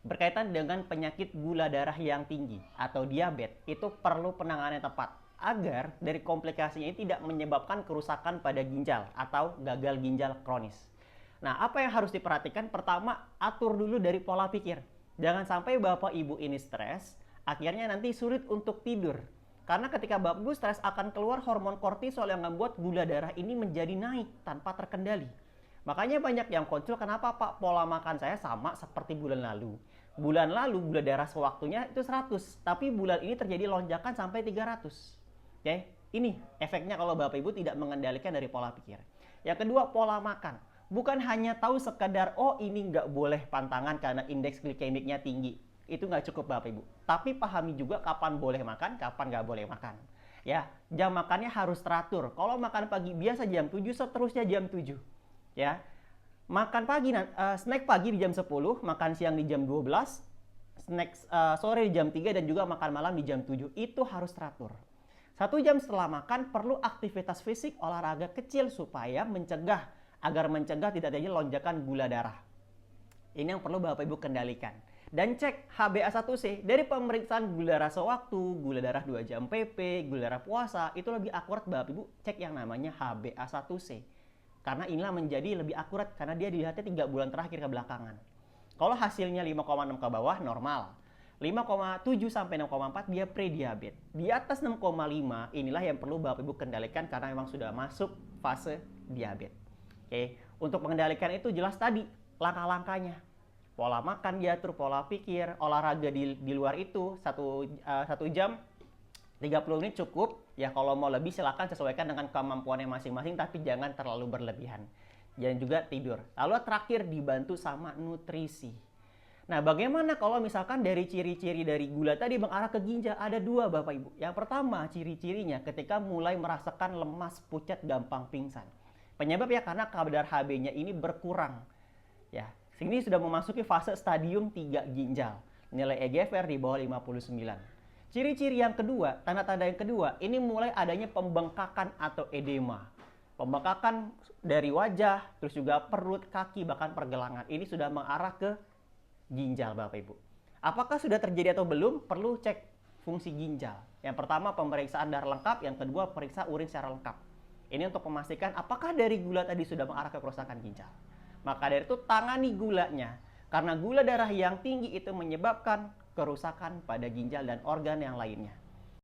Berkaitan dengan penyakit gula darah yang tinggi atau diabetes, itu perlu penanganan yang tepat agar dari komplikasinya ini tidak menyebabkan kerusakan pada ginjal atau gagal ginjal kronis. Nah, apa yang harus diperhatikan? Pertama, atur dulu dari pola pikir. Jangan sampai Bapak Ibu ini stres, akhirnya nanti sulit untuk tidur. Karena ketika Bapak Ibu stres akan keluar hormon kortisol yang membuat gula darah ini menjadi naik tanpa terkendali. Makanya banyak yang muncul, kenapa Pak pola makan saya sama seperti bulan lalu. Bulan lalu gula darah sewaktunya itu 100, tapi bulan ini terjadi lonjakan sampai 300. Oke, ini efeknya kalau Bapak Ibu tidak mengendalikan dari pola pikir. Yang kedua, pola makan. Bukan hanya tahu sekadar, oh ini nggak boleh pantangan karena indeks glikemiknya tinggi. Itu nggak cukup Bapak Ibu. Tapi pahami juga kapan boleh makan, kapan nggak boleh makan. Ya, jam makannya harus teratur. Kalau makan pagi biasa jam 7, seterusnya jam 7. Ya, makan pagi, snack pagi di jam 10, makan siang di jam 12, snack sore di jam 3, dan juga makan malam di jam 7. Itu harus teratur. 1 jam setelah makan perlu aktivitas fisik, olahraga kecil supaya agar mencegah tidak terjadi lonjakan gula darah. Ini yang perlu Bapak Ibu kendalikan. Dan cek HbA1c dari pemeriksaan gula darah sewaktu, gula darah 2 jam PP, gula darah puasa, itu lebih akurat Bapak Ibu cek yang namanya HbA1c. Karena inilah menjadi lebih akurat karena dia dilihatnya 3 bulan terakhir ke belakangan. Kalau hasilnya 5,6 ke bawah normal. 5,7 sampai 6,4 dia prediabetes. Di atas 6,5 inilah yang perlu Bapak Ibu kendalikan karena memang sudah masuk fase diabetes. Oke, untuk mengendalikan itu jelas tadi langkah-langkahnya. Pola makan diatur, pola pikir, olahraga di luar itu 1 jam 30 menit cukup. Ya kalau mau lebih silakan sesuaikan dengan kemampuannya masing-masing, tapi jangan terlalu berlebihan. Dan juga tidur. Lalu terakhir dibantu sama nutrisi. Nah, bagaimana kalau misalkan dari ciri-ciri dari gula tadi mengarah ke ginjal? Ada 2 Bapak Ibu. Yang pertama, ciri-cirinya ketika mulai merasakan lemas, pucat, gampang pingsan. Penyebab ya karena kadar Hb-nya ini berkurang. Ya, sini sudah memasuki fase stadium 3 ginjal. Nilai EGFR di bawah 59. Ciri-ciri yang kedua, tanda-tanda yang kedua, ini mulai adanya pembengkakan atau edema. Pembengkakan dari wajah, terus juga perut, kaki, bahkan pergelangan. Ini sudah mengarah ke ginjal Bapak Ibu. Apakah sudah terjadi atau belum? Perlu cek fungsi ginjal. Yang pertama pemeriksaan darah lengkap, yang kedua periksa urin secara lengkap. Ini untuk memastikan apakah dari gula tadi sudah mengarah ke kerusakan ginjal. Maka dari itu tangani gulanya. Karena gula darah yang tinggi itu menyebabkan kerusakan pada ginjal dan organ yang lainnya.